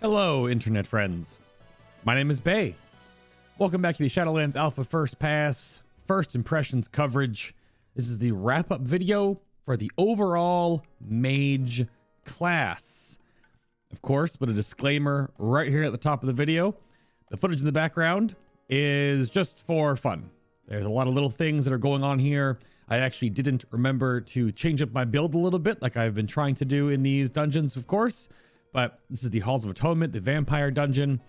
Hello, internet friends. My name is Bay. Welcome back to the Shadowlands Alpha First Pass, First Impressions coverage. This is the wrap-up video for the overall Mage class. Of course, but a disclaimer right here at the top of the video. The footage in the background is just for fun. There's a lot of little things that are going on here. I actually didn't remember to change up my build a little bit like I've been trying to do in these dungeons, of course. But this is the Halls of Atonement, the vampire dungeon.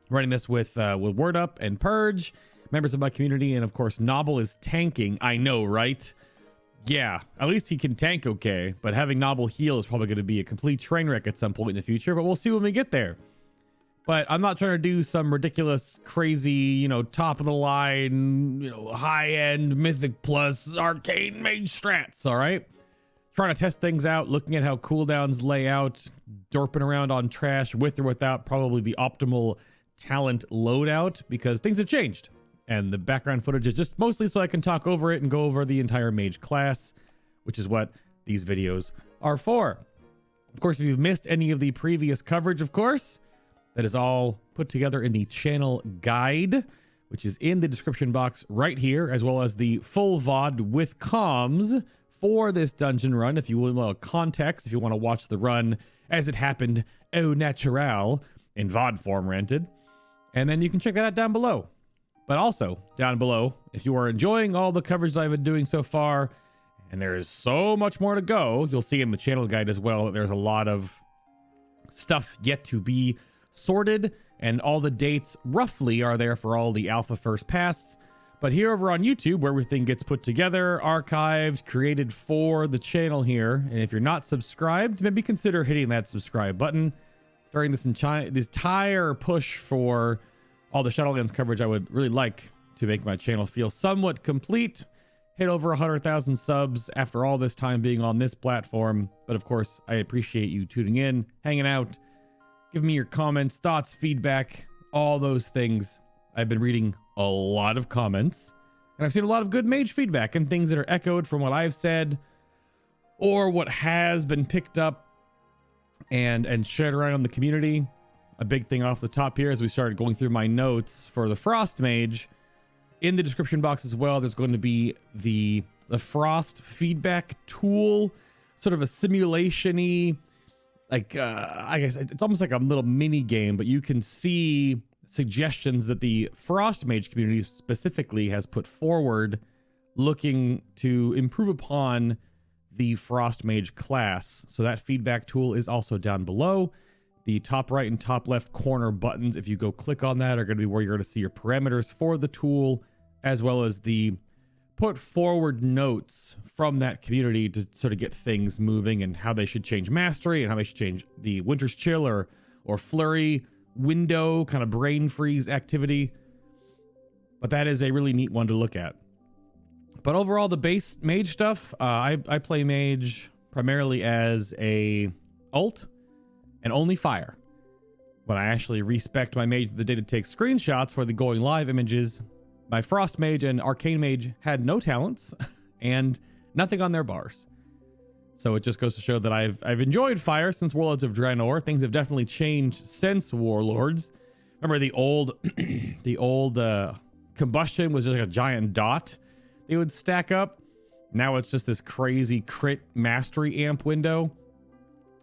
Running this with Word Up and Purge, members of my community, and of course Noble is tanking. I know, right? Yeah, at least he can tank okay, but having Noble heal is probably going to be a complete train wreck at some point in the future, but we'll see when we get there. But I'm not trying to do some ridiculous, crazy, top of the line, high-end Mythic plus Arcane Mage strats, all right? Trying to test things out, looking at how cooldowns lay out, dorping around on trash with or without probably the optimal talent loadout, because things have changed. And the background footage is just mostly so I can talk over it and go over the entire Mage class, which is what these videos are for. Of course, if you've missed any of the previous coverage, of course, that is all put together in the channel guide, which is in the description box right here, as well as the full VOD with comms for this dungeon run. If you want context, if you want to watch the run as it happened au natural in VOD form, rented. And then you can check that out down below. But also down below, if you are enjoying all the coverage that I've been doing so far, and there is so much more to go, you'll see in the channel guide as well that there's a lot of stuff yet to be sorted, and all the dates roughly are there for all the Alpha First Pass. But here over on YouTube, where everything gets put together, archived, created for the channel here, and if you're not subscribed, maybe consider hitting that subscribe button. During this entire push for all the Shadowlands coverage, I would really like to make my channel feel somewhat complete. Hit over 100,000 subs after all this time being on this platform. But of course, I appreciate you tuning in, hanging out, giving me your comments, thoughts, feedback, all those things. I've been reading a lot of comments, and I've seen a lot of good Mage feedback and things that are echoed from what I've said or what has been picked up and shared around in the community. A big thing off the top here as we started going through my notes for the Frost Mage. In the description box as well, there's going to be the Frost feedback tool, sort of a simulation-y, like I guess it's almost like a little mini game, but you can see suggestions that the Frost Mage community specifically has put forward, looking to improve upon the Frost Mage class. So that feedback tool is also down below. The top right and top left corner buttons, if you go click on that, are going to be where you're going to see your parameters for the tool, as well as the put forward notes from that community to sort of get things moving and how they should change mastery and how they should change the Winter's Chill or flurry window kind of brain freeze activity. But that is a really neat one to look at. But overall, the base Mage stuff, I play Mage primarily as a ult and only fire. When I actually respect my Mage the day to take screenshots for the going live images, my Frost Mage and Arcane Mage had no talents and nothing on their bars. So it just goes to show that I've enjoyed fire since Warlords of Draenor. Things have definitely changed since Warlords. Remember the old combustion was just like a giant dot they would stack up. Now it's just this crazy crit mastery amp window,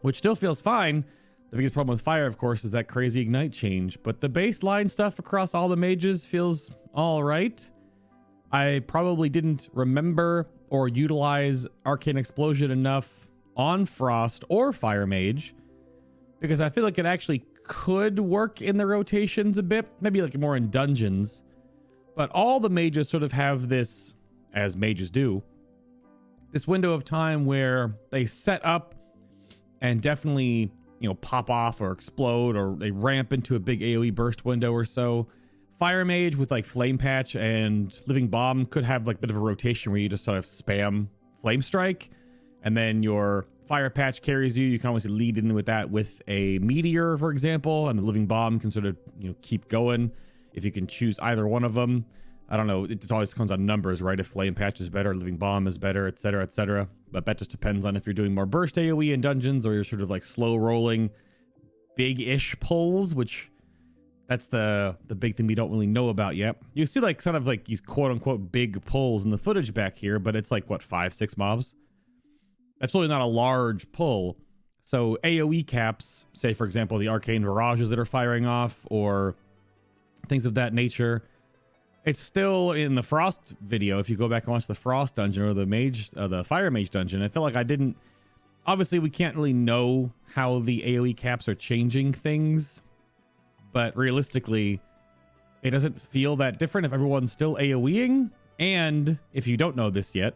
which still feels fine. The biggest problem with fire, of course, is that crazy ignite change, but the baseline stuff across all the mages feels all right. I probably didn't remember or utilize Arcane Explosion enough on Frost or Fire Mage, because I feel like it actually could work in the rotations a bit, maybe like more in dungeons. But all the mages sort of have this, as mages do, this window of time where they set up and definitely, pop off or explode, or they ramp into a big AoE burst window or so. Fire Mage with like Flame Patch and Living Bomb could have like a bit of a rotation where you just sort of spam Flame Strike, and then your Fire Patch carries you. You can always lead in with that with a Meteor, for example, and the Living Bomb can sort of keep going if you can choose either one of them. I don't know. It always comes on numbers, right? If Flame Patch is better, Living Bomb is better, etc., etc. But that just depends on if you're doing more burst AoE in dungeons or you're sort of like slow rolling big-ish pulls, which that's the big thing we don't really know about yet. You see like kind of like these quote-unquote big pulls in the footage back here, but it's like, what, 5-6 mobs? That's really not a large pull. So AoE caps, say for example, the arcane mirages that are firing off or things of that nature, it's still in the Frost video. If you go back and watch the Frost dungeon or the Mage, the Fire Mage dungeon, I feel like I didn't. Obviously, we can't really know how the AoE caps are changing things, but realistically, it doesn't feel that different if everyone's still AoEing. And if you don't know this yet,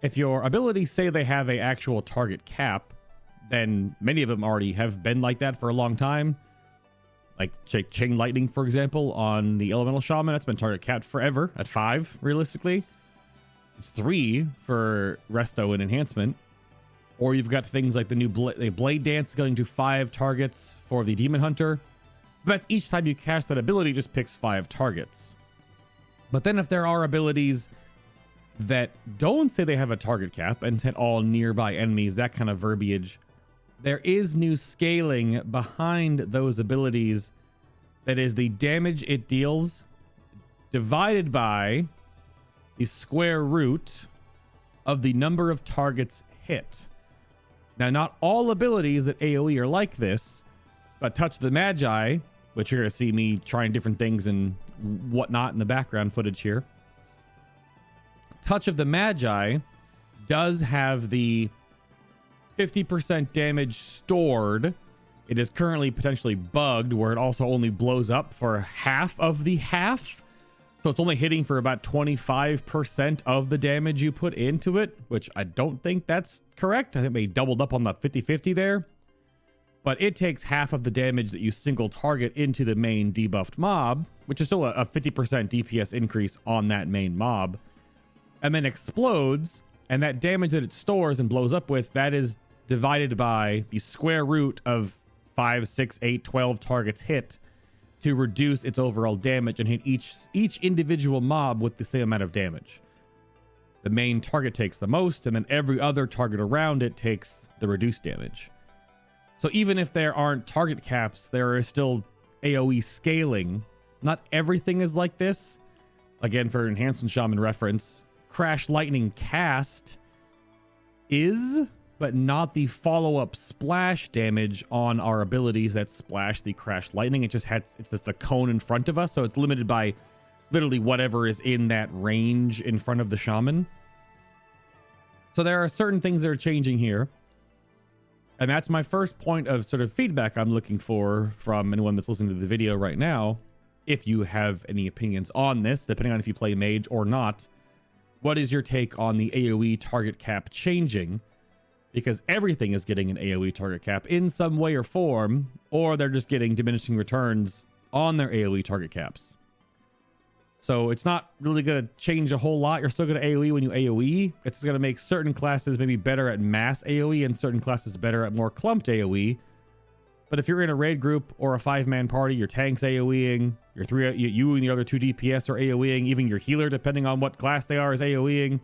if your abilities say they have a actual target cap, then many of them already have been like that for a long time. Like Chain Lightning, for example, on the Elemental Shaman, that's been target capped forever at 5, realistically. It's 3 for Resto and Enhancement. Or you've got things like the new Blade Dance going to 5 targets for the Demon Hunter. But that's each time you cast that ability, just picks 5 targets. But then if there are abilities that don't say they have a target cap and hit all nearby enemies, that kind of verbiage, there is new scaling behind those abilities. That is the damage it deals divided by the square root of the number of targets hit. Now, not all abilities that AoE are like this, but Touch the Magi, which you're going to see me trying different things and whatnot in the background footage here. Touch of the Magi does have the 50% damage stored. It is currently potentially bugged where it also only blows up for half of the half. So it's only hitting for about 25% of the damage you put into it, which I don't think that's correct. I think they doubled up on the 50-50 there. But it takes half of the damage that you single target into the main debuffed mob, which is still a 50% DPS increase on that main mob, and then explodes. And that damage that it stores and blows up with, that is divided by the square root of 5, 6, 8, 12 targets hit to reduce its overall damage and hit each individual mob with the same amount of damage. The main target takes the most, and then every other target around it takes the reduced damage. So even if there aren't target caps, there is still AoE scaling. Not everything is like this. Again, for Enhancement Shaman reference, Crash Lightning cast is, but not the follow-up splash damage on our abilities that splash the Crash Lightning. It's just the cone in front of us, so it's limited by literally whatever is in that range in front of the Shaman. So there are certain things that are changing here. And that's my first point of sort of feedback I'm looking for from anyone that's listening to the video right now. If you have any opinions on this, depending on if you play Mage or not, what is your take on the AoE target cap changing? Because everything is getting an AoE target cap in some way or form, or they're just getting diminishing returns on their AoE target caps. So it's not really going to change a whole lot. You're still going to AoE when you AoE. It's going to make certain classes maybe better at mass AoE and certain classes better at more clumped AoE. But if you're in a raid group or a 5-man party, your tank's AoEing, you and the other 2 DPS are AoEing, even your healer, depending on what class they are, is AoEing.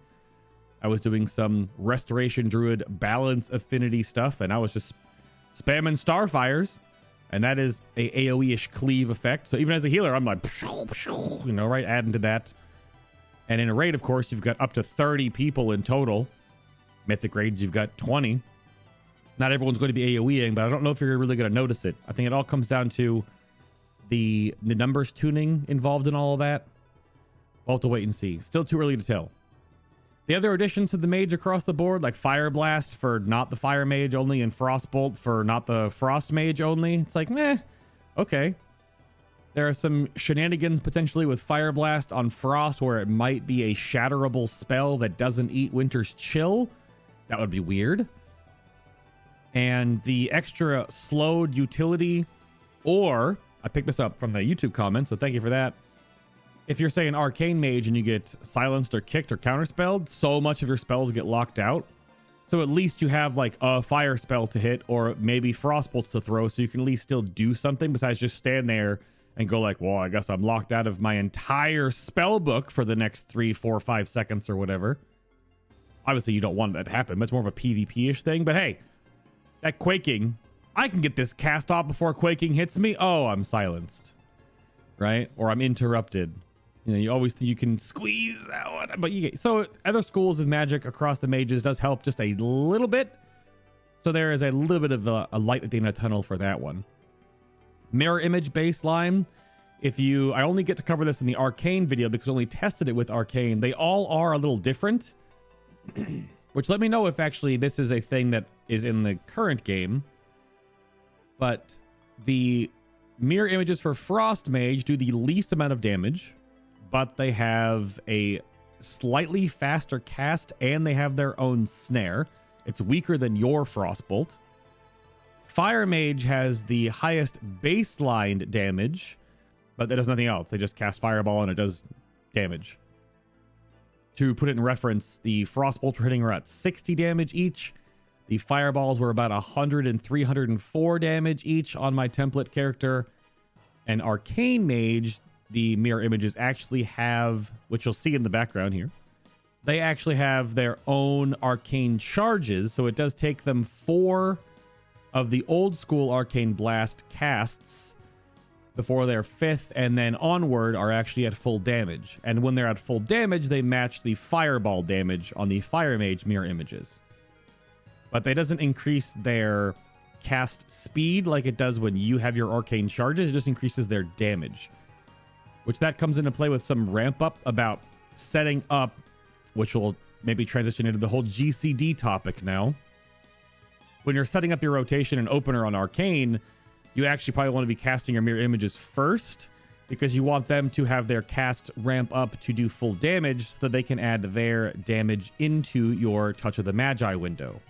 I was doing some Restoration Druid balance affinity stuff, and I was just spamming Starfires, and that is a AoE-ish cleave effect. So even as a healer, I'm like, you know, right, adding to that. And in a raid, of course, you've got up to 30 people in total. Mythic raids, you've got 20. Not everyone's going to be AoEing, but I don't know if you're really going to notice it. I think it all comes down to the numbers tuning involved in all of that. We'll have to wait and see. Still too early to tell. The other additions to the Mage across the board, like Fire Blast for not the Fire Mage only, and Frostbolt for not the Frost Mage only. It's like, meh, okay. There are some shenanigans potentially with Fire Blast on Frost where it might be a shatterable spell that doesn't eat Winter's Chill. That would be weird. And the extra slowed utility, or I picked this up from the YouTube comments, so thank you for that. If you're saying Arcane Mage and you get silenced or kicked or counterspelled, so much of your spells get locked out. So at least you have like a fire spell to hit or maybe Frostbolts to throw, so you can at least still do something besides just stand there and go like, well, I guess I'm locked out of my entire spell book for the next 3, 4, 5 seconds or whatever. Obviously, you don't want that to happen. That's more of a PvP-ish thing. But hey, that quaking, I can get this cast off before Quaking hits me. Oh, I'm silenced, right? Or I'm interrupted. You know, you always think you can squeeze that one, but you get, so other schools of magic across the mages does help just a little bit. So there is a little bit of a light at the end of the tunnel for that one. Mirror image baseline. I only get to cover this in the Arcane video because I only tested it with Arcane. They all are a little different, which let me know if actually this is a thing that is in the current game. But the mirror images for Frost Mage do the least amount of damage, but they have a slightly faster cast and they have their own snare. It's weaker than your Frostbolt. Fire Mage has the highest baseline damage, but that does nothing else. They just cast Fireball and it does damage. To put it in reference, the Frostbolts were hitting around 60 damage each. The Fireballs were about 100 and 304 damage each on my template character. And Arcane Mage, the mirror images actually have, which you'll see in the background here, they actually have their own arcane charges. So it does take them 4 of the old school Arcane Blast casts before their 5th and then onward are actually at full damage. And when they're at full damage, they match the Fireball damage on the Fire Mage mirror images. But that doesn't increase their cast speed like it does when you have your arcane charges. It just increases their damage, which that comes into play with some ramp up about setting up, which will maybe transition into the whole GCD topic now. When you're setting up your rotation and opener on Arcane, you actually probably want to be casting your mirror images first because you want them to have their cast ramp up to do full damage so they can add their damage into your Touch of the Magi window.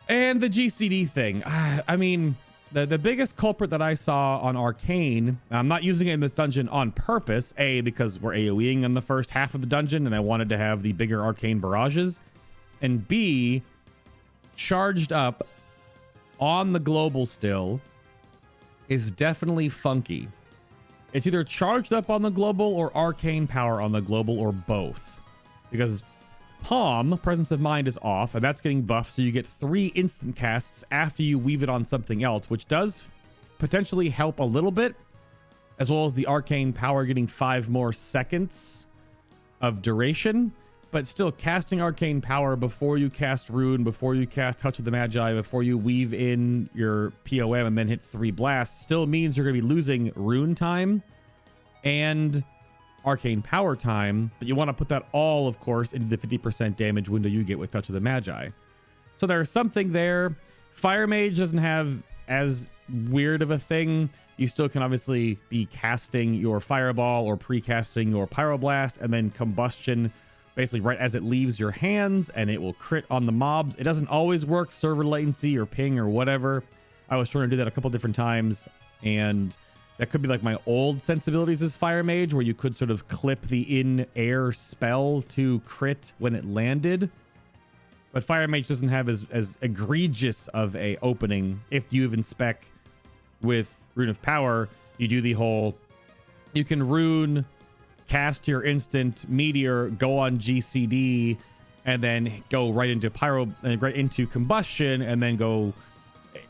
And the GCD thing, I mean, the biggest culprit that I saw on Arcane, I'm not using it in this dungeon on purpose, A, because we're AoEing in the first half of the dungeon and I wanted to have the bigger arcane barrages, and B, charged up on the global still is definitely funky. It's either charged up on the global or arcane power on the global or both, because Palm, Presence of Mind, is off, and that's getting buffed, so you get 3 instant casts after you weave it on something else, which does potentially help a little bit, as well as the Arcane Power getting 5 more seconds of duration, but still casting Arcane Power before you cast Rune, before you cast Touch of the Magi, before you weave in your POM and then hit 3 blasts, still means you're going to be losing Rune time and Arcane Power time, but you want to put that all, of course, into the 50% damage window you get with Touch of the Magi. So there's something there. Fire Mage doesn't have as weird of a thing. You still can obviously be casting your Fireball or pre-casting your Pyroblast and then Combustion basically right as it leaves your hands, and it will crit on the mobs. It doesn't always work, server latency or ping or whatever. I was trying to do that a couple different times, and that could be like my old sensibilities as Fire Mage, where you could sort of clip the in-air spell to crit when it landed. But Fire Mage doesn't have as egregious of a opening. If you even spec with Rune of Power, you do the whole, you can rune, cast your instant meteor, go on GCD, and then go right into right into combustion, and then go.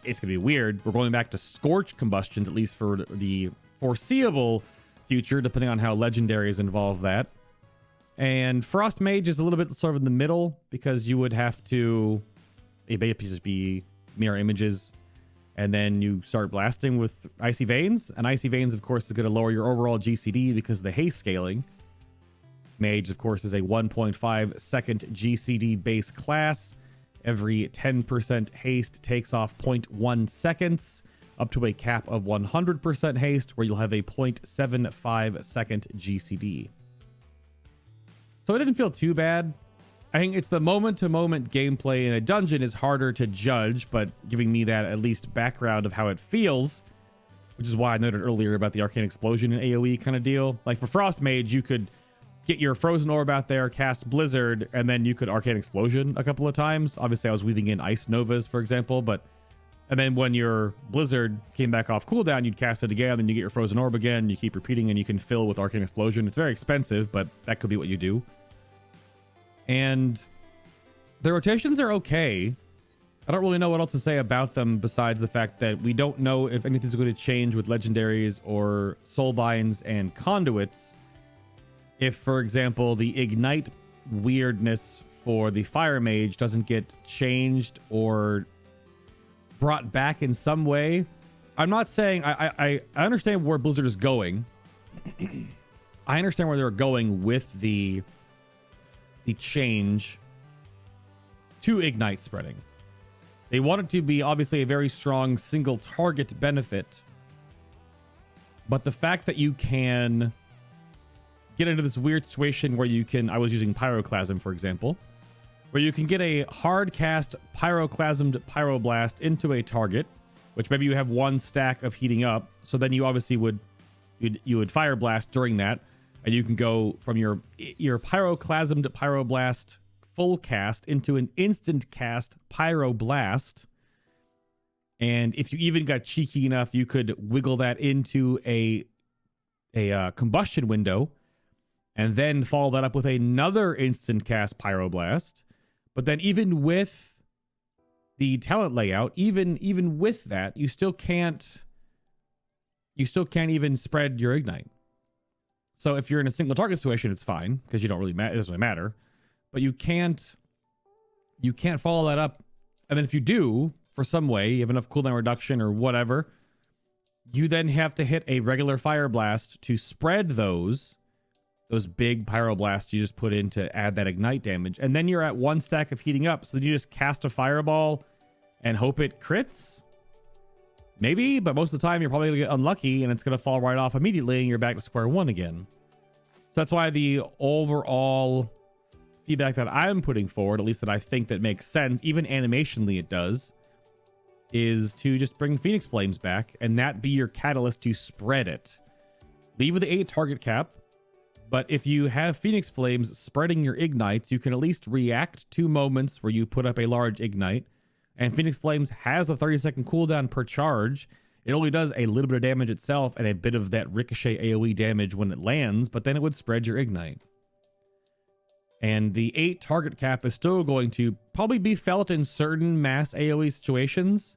It's gonna be weird. We're going back to Scorch combustions, at least for the foreseeable future, depending on how legendaries involve that. And Frost Mage is a little bit sort of in the middle, because you would have to basically just be mirror images, and then you start blasting with Icy Veins. And Icy Veins, of course, is going to lower your overall GCD because of the haste scaling. Mage, of course, is a 1.5 second GCD base class. Every 10% haste takes off 0.1 seconds, up to a cap of 100% haste, where you'll have a 0.75 second GCD. So it didn't feel too bad. I think it's the moment-to-moment gameplay in a dungeon is harder to judge, but giving me that at least background of how it feels, which is why I noted earlier about the Arcane Explosion and AoE kind of deal. Like for Frost Mage, you could get your Frozen Orb out there, cast Blizzard, and then you could Arcane Explosion a couple of times. Obviously, I was weaving in Ice Novas, for example, and then when your Blizzard came back off cooldown, you'd cast it again, then you get your Frozen Orb again, you keep repeating, and you can fill with Arcane Explosion. It's very expensive, but that could be what you do. And the rotations are okay. I don't really know what else to say about them besides the fact that we don't know if anything's going to change with legendaries or soulbinds and conduits. If, for example, the ignite weirdness for the fire mage doesn't get changed or brought back in some way. I'm not saying I understand where Blizzard is going. I understand where they're going with the change to ignite spreading. They want it to be obviously a very strong single target benefit. But the fact that you can get into this weird situation where you can, I was using Pyroclasm, for example, where you can get a hard cast Pyroclasmed Pyroblast into a target, which maybe you have one stack of heating up. So then you obviously would Fire Blast during that. And you can go from your Pyroclasmed Pyroblast full cast into an instant cast Pyroblast. And if you even got cheeky enough, you could wiggle that into a combustion window and then follow that up with another instant cast Pyroblast. But then even with the talent layout, even with that, you still can't even spread your ignite. So if you're in a single target situation, it's fine because you don't really it doesn't really matter. But you can't follow that up. And then if you do, for some way, you have enough cooldown reduction or whatever, you then have to hit a regular Fire Blast to spread those big Pyroblasts you just put in to add that ignite damage. And then you're at one stack of heating up. So then you just cast a Fireball and hope it crits? Maybe, but most of the time you're probably going to get unlucky and it's going to fall right off immediately and you're back to square one again. So that's why the overall feedback that I'm putting forward, at least that I think that makes sense, even animationally it does, is to just bring Phoenix Flames back and that be your catalyst to spread it. Leave with the 8 target cap, but if you have Phoenix Flames spreading your ignites, you can at least react to moments where you put up a large ignite. And Phoenix Flames has a 30-second cooldown per charge. It only does a little bit of damage itself and a bit of that ricochet AoE damage when it lands, but then it would spread your ignite. And the 8 target cap is still going to probably be felt in certain mass AoE situations.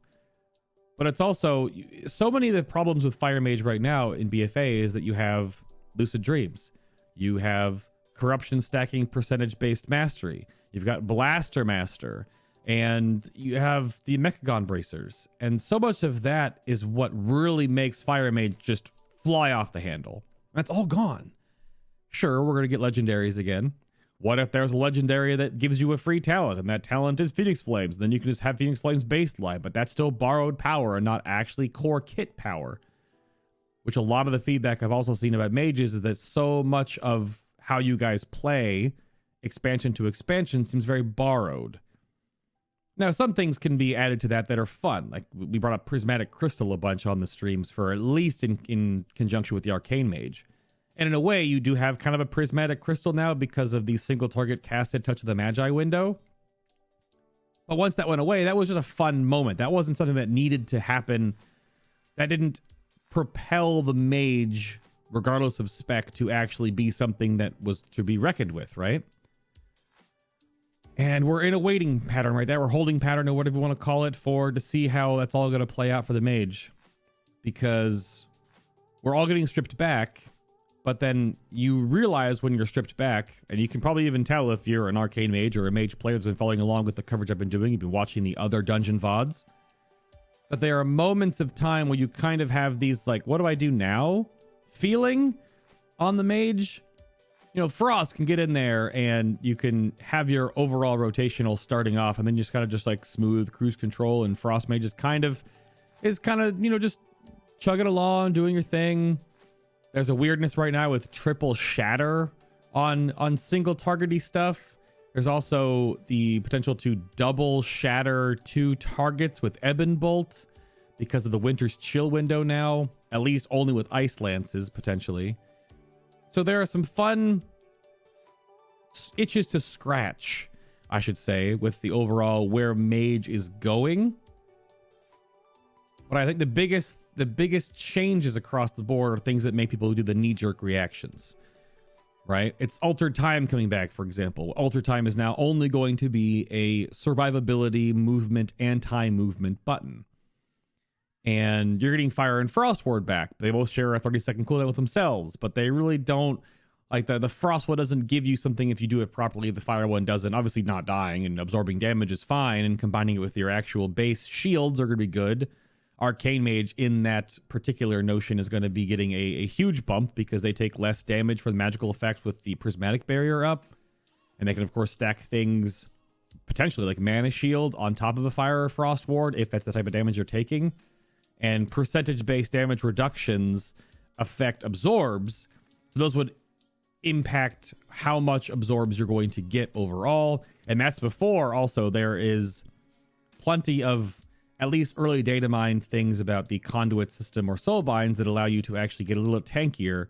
But it's also, so many of the problems with Fire Mage right now in BFA is that you have Lucid Dreams. You have Corruption stacking percentage-based mastery. You've got Blaster Master. And you have the Mechagon Bracers. And so much of that is what really makes Fire Mage just fly off the handle. That's all gone. Sure, we're going to get legendaries again. What if there's a legendary that gives you a free talent and that talent is Phoenix Flames? Then you can just have Phoenix Flames baseline, but that's still borrowed power and not actually core kit power. Which a lot of the feedback I've also seen about mages is that so much of how you guys play expansion to expansion seems very borrowed. Now, some things can be added to that are fun. Like we brought up Prismatic Crystal a bunch on the streams for at least in conjunction with the Arcane Mage. And in a way, you do have kind of a Prismatic Crystal now because of the single target casted Touch of the Magi window. But once that went away, that was just a fun moment. That wasn't something that needed to happen. That didn't propel the mage, regardless of spec, to actually be something that was to be reckoned with, right? And we're in a waiting pattern right there. We're holding pattern or whatever you want to call it to see how that's all going to play out for the mage. Because we're all getting stripped back, but then you realize when you're stripped back, and you can probably even tell if you're an Arcane Mage or a Mage player that's been following along with the coverage I've been doing, you've been watching the other dungeon VODs, that there are moments of time where you kind of have these like, what do I do now? Feeling on the mage. You know, Frost can get in there and you can have your overall rotational starting off and then just kind of just like smooth cruise control, and Frost Mage is kind of, you know, just chugging along, doing your thing. There's a weirdness right now with triple shatter on single targety stuff. There's also the potential to double shatter 2 targets with Ebon Bolt because of the Winter's Chill window now, at least only with Ice Lances potentially. So there are some fun itches to scratch, I should say, with the overall where Mage is going. But I think the biggest changes across the board are things that make people do the knee-jerk reactions. right? It's Altered Time coming back, for example. Altered Time is now only going to be a survivability, movement, anti-movement button. And you're getting Fire and Frost Ward back. They both share a 30-second cooldown with themselves, but they really don't, like the Frost one doesn't give you something if you do it properly. The Fire one doesn't. Obviously not dying and absorbing damage is fine, and combining it with your actual base shields are going to be good. Arcane Mage in that particular notion is going to be getting a huge bump because they take less damage for the magical effects with the prismatic barrier up. And they can, of course, stack things potentially like Mana Shield on top of a Fire or Frost Ward if that's the type of damage you're taking. And percentage-based damage reductions affect absorbs. So those would impact how much absorbs you're going to get overall. And that's before also there is plenty of at least early data mine things about the conduit system or soulbinds that allow you to actually get a little tankier.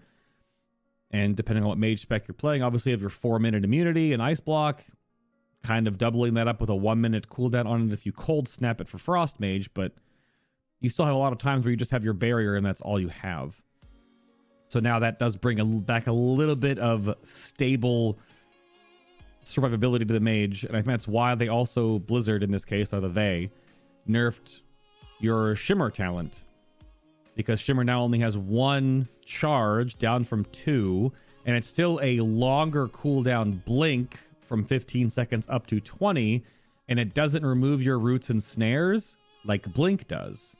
And depending on what mage spec you're playing, obviously you have your 4-minute immunity and ice block, kind of doubling that up with a 1-minute cooldown on it if you cold snap it for Frost Mage, but you still have a lot of times where you just have your barrier and that's all you have. So now that does bring back a little bit of stable survivability to the mage. And I think that's why they also, Blizzard in this case, nerfed your Shimmer talent. Because Shimmer now only has 1 charge down from 2. And it's still a longer cooldown blink from 15 seconds up to 20. And it doesn't remove your roots and snares like Blink does.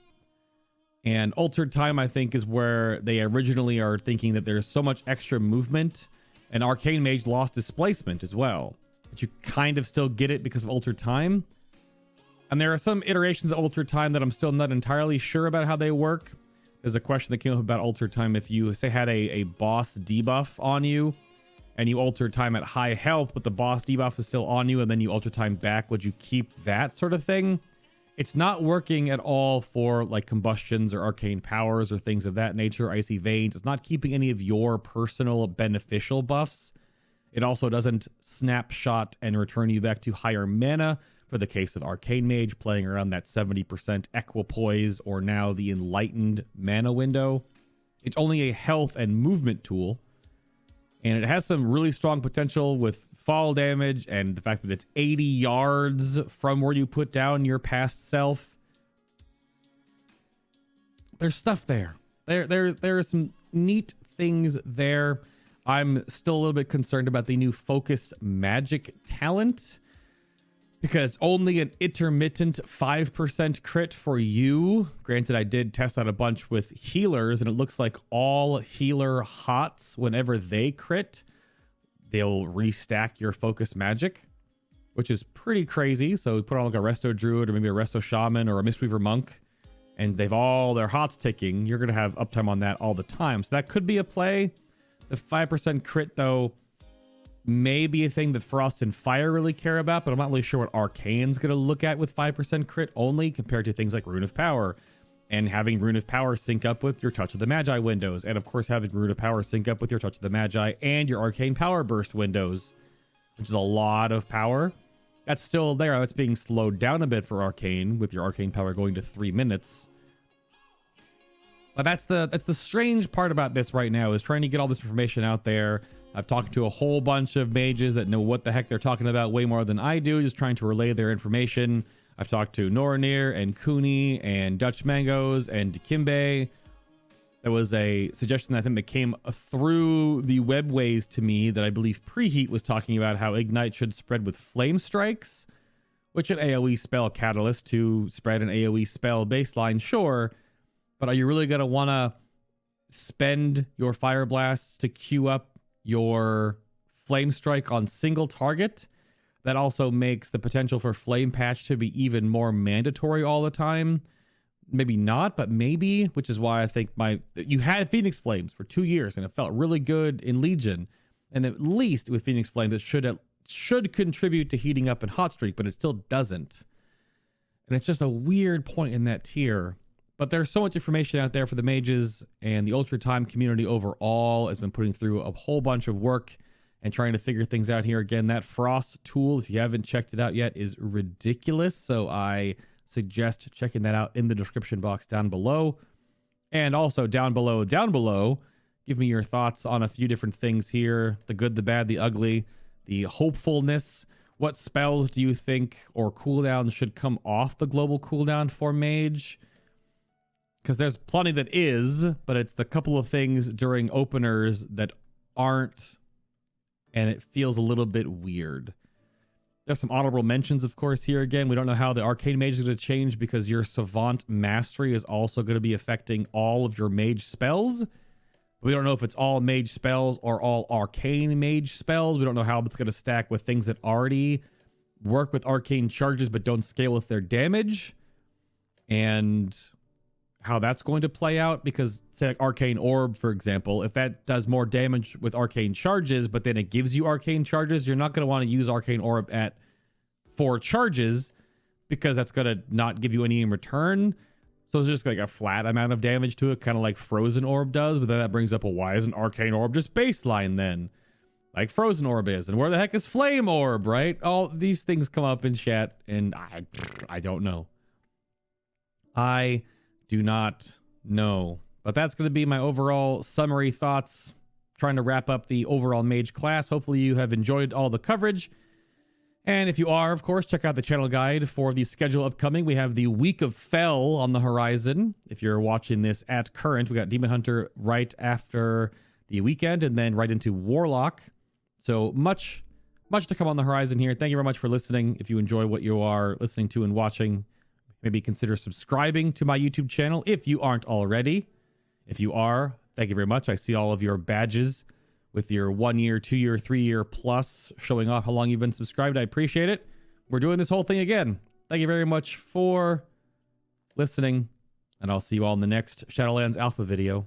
And Altered Time, I think, is where they originally are thinking that there's so much extra movement. And Arcane Mage lost displacement as well. But you kind of still get it because of Altered Time. And there are some iterations of Altered Time that I'm still not entirely sure about how they work. There's a question that came up about Altered Time. If you, say, had a boss debuff on you, and you Altered Time at high health, but the boss debuff is still on you, and then you Altered Time back, would you keep that sort of thing? It's not working at all for like combustions or arcane powers or things of that nature, icy veins. It's not keeping any of your personal beneficial buffs. It also doesn't snapshot and return you back to higher mana for the case of Arcane Mage, playing around that 70% equipoise or now the enlightened mana window. It's only a health and movement tool, and it has some really strong potential with fall damage and the fact that it's 80 yards from where you put down your past self. There's stuff there. There are some neat things there. I'm still a little bit concerned about the new focus magic talent because only an intermittent 5% crit for you. Granted, I did test out a bunch with healers, and it looks like all healer hots, whenever they crit, they'll restack your focus magic, which is pretty crazy. So we put on like a Resto Druid or maybe a Resto Shaman or a Mistweaver Monk, and they've all their hots ticking. You're going to have uptime on that all the time. So that could be a play. The 5% crit, though, may be a thing that Frost and Fire really care about, but I'm not really sure what Arcane's going to look at with 5% crit only compared to things like Rune of Power. And having Rune of Power sync up with your Touch of the Magi windows. And of course, having Rune of Power sync up with your Touch of the Magi and your Arcane Power Burst windows, which is a lot of power. That's still there. That's being slowed down a bit for Arcane with your Arcane Power going to 3 minutes. But that's the strange part about this right now, is trying to get all this information out there. I've talked to a whole bunch of mages that know what the heck they're talking about way more than I do, just trying to relay their information. I've talked to Noranir and Cooney and Dutch Mangoes and Dikimbe. There was a suggestion, I think, that came through the webways to me that I believe Preheat was talking about how Ignite should spread with Flame Strikes, which an AoE spell catalyst to spread an AoE spell baseline, sure. But are you really going to want to spend your Fire Blasts to queue up your Flame Strike on single target? That also makes the potential for Flame Patch to be even more mandatory all the time. Maybe not, but maybe, which is why I think you had Phoenix Flames for 2 years and it felt really good in Legion. And at least with Phoenix Flames, it should contribute to heating up in Hot Streak, but it still doesn't. And it's just a weird point in that tier. But there's so much information out there for the mages, and the Ultra Time community overall has been putting through a whole bunch of work and trying to figure things out here. Again, that Frost tool, if you haven't checked it out yet, is ridiculous. So I suggest checking that out in the description box down below. And also down below, Give me your thoughts on a few different things here. The good, the bad, the ugly, the hopefulness. What spells do you think or cooldowns should come off the global cooldown for Mage? Because there's plenty that is, but it's the couple of things during openers that aren't, and it feels a little bit weird. There's some honorable mentions, of course, here again. We don't know how the Arcane Mage is going to change because your Savant Mastery is also going to be affecting all of your Mage spells. We don't know if it's all Mage spells or all Arcane Mage spells. We don't know how it's going to stack with things that already work with Arcane charges but don't scale with their damage. And how that's going to play out, because say like Arcane Orb, for example, if that does more damage with Arcane charges, but then it gives you Arcane charges, you're not going to want to use Arcane Orb at 4 charges because that's going to not give you any in return. So it's just like a flat amount of damage to it, kind of like Frozen Orb does. But then that brings up, well, why isn't Arcane Orb just baseline then? Like Frozen Orb is. And where the heck is Flame Orb, right? All these things come up in chat, and I don't know. I do not know. But that's going to be my overall summary thoughts, trying to wrap up the overall Mage class. Hopefully you have enjoyed all the coverage. And if you are, of course, check out the channel guide for the schedule upcoming. We have the Week of Fel on the horizon. If you're watching this at current, we got Demon Hunter right after the weekend and then right into Warlock. So much to come on the horizon here. Thank you very much for listening. If you enjoy what you are listening to and watching, maybe consider subscribing to my YouTube channel if you aren't already. If you are, thank you very much. I see all of your badges with your 1 year, 2 year, 3 year plus showing off how long you've been subscribed. I appreciate it. We're doing this whole thing again. Thank you very much for listening, and I'll see you all in the next Shadowlands Alpha video.